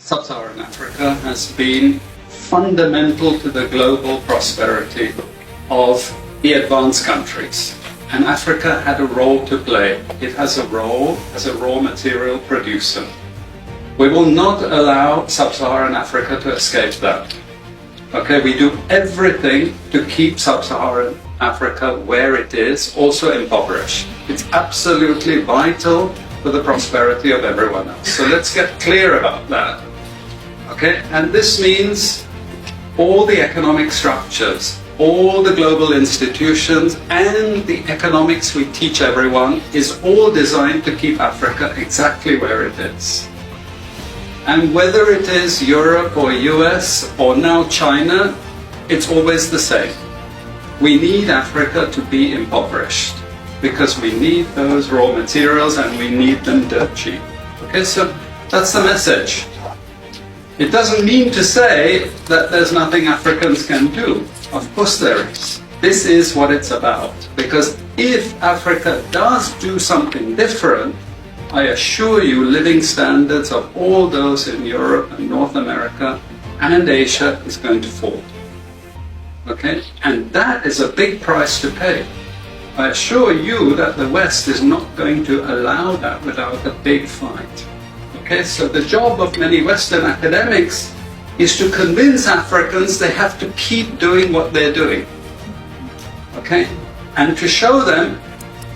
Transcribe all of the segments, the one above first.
Sub-Saharan Africa has been fundamental to the global prosperity of the advanced countries. And Africa had a role to play. It has a role as a raw material producer. We will not allow Sub-Saharan Africa to escape that. Okay, we do everything to keep Sub-Saharan Africa where it is, also impoverished. It's absolutely vital for the prosperity of everyone else. So let's get clear about that. Okay, and this means all the economic structures, all the global institutions, and the economics we teach everyone is all designed to keep Africa exactly where it is. And whether it is Europe or US or now China, it's always the same. We need Africa to be impoverished because we need those raw materials and we need them dirt cheap. Okay, so that's the message. It doesn't mean to say that there's nothing Africans can do. Of course there is. This is what it's about. Because if Africa does do something different, I assure you living standards of all those in Europe and North America and Asia is going to fall. Okay? And that is a big price to pay. I assure you that the West is not going to allow that without a big fight. Okay, so the job of many Western academics is to convince Africans they have to keep doing what they're doing. Okay, and to show them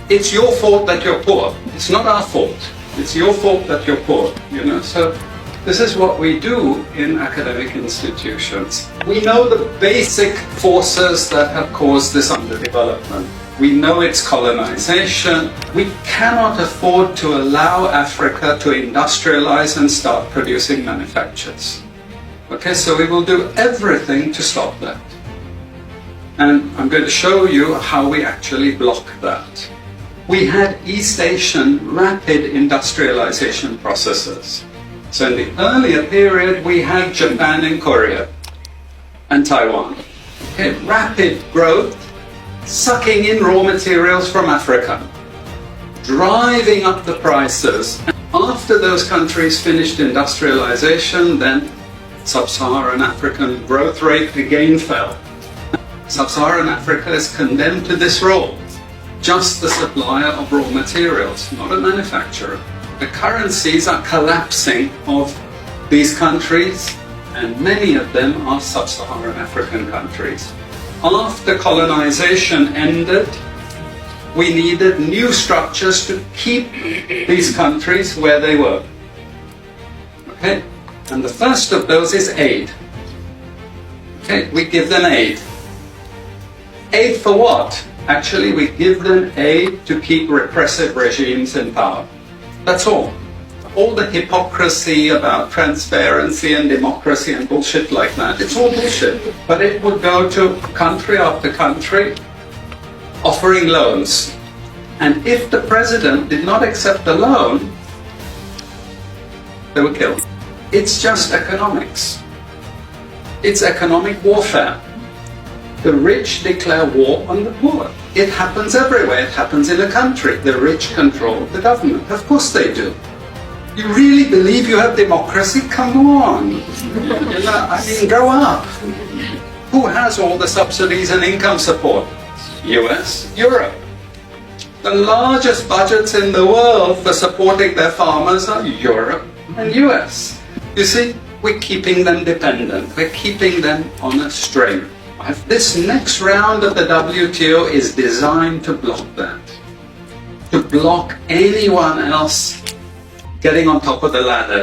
it's your fault that you're poor. It's not our fault. It's your fault that you're poor. You know, so this is what we do in academic institutions. We know the basic forces that have caused this underdevelopment. We know it's colonization. We cannot afford to allow Africa to industrialize and start producing manufactures. Okay, so we will do everything to stop that. And I'm going to show you how we actually block that. We had East Asian rapid industrialization processes. So in the earlier period, we had Japan and Korea and Taiwan. Okay, rapid growth, sucking in raw materials from Africa, driving up the prices. And after those countries finished industrialization, then Sub-Saharan African growth rate again fell. Sub-Saharan Africa is condemned to this role, just the supplier of raw materials, not a manufacturer. The currencies are collapsing of these countries, and many of them are Sub-Saharan African countries. After colonization ended, we needed new structures to keep these countries where they were. Okay? And the first of those is aid. Okay? We give them aid. Aid for what? Actually, we give them aid to keep repressive regimes in power. That's all. All the hypocrisy about transparency and democracy and bullshit like that, it's all bullshit. But it would go to country after country offering loans. And if the president did not accept the loan, they were killed. It's just economics. It's economic warfare. The rich declare war on the poor. It happens everywhere. It happens in a country. The rich control the government. Of course they do. You really believe you have democracy? Come on. I mean, grow up. Who has all the subsidies and income support? US, Europe. The largest budgets in the world for supporting their farmers are Europe and US. You see, we're keeping them dependent. We're keeping them on a string. This next round of the WTO is designed to block that. To block anyone else getting on top of the ladder.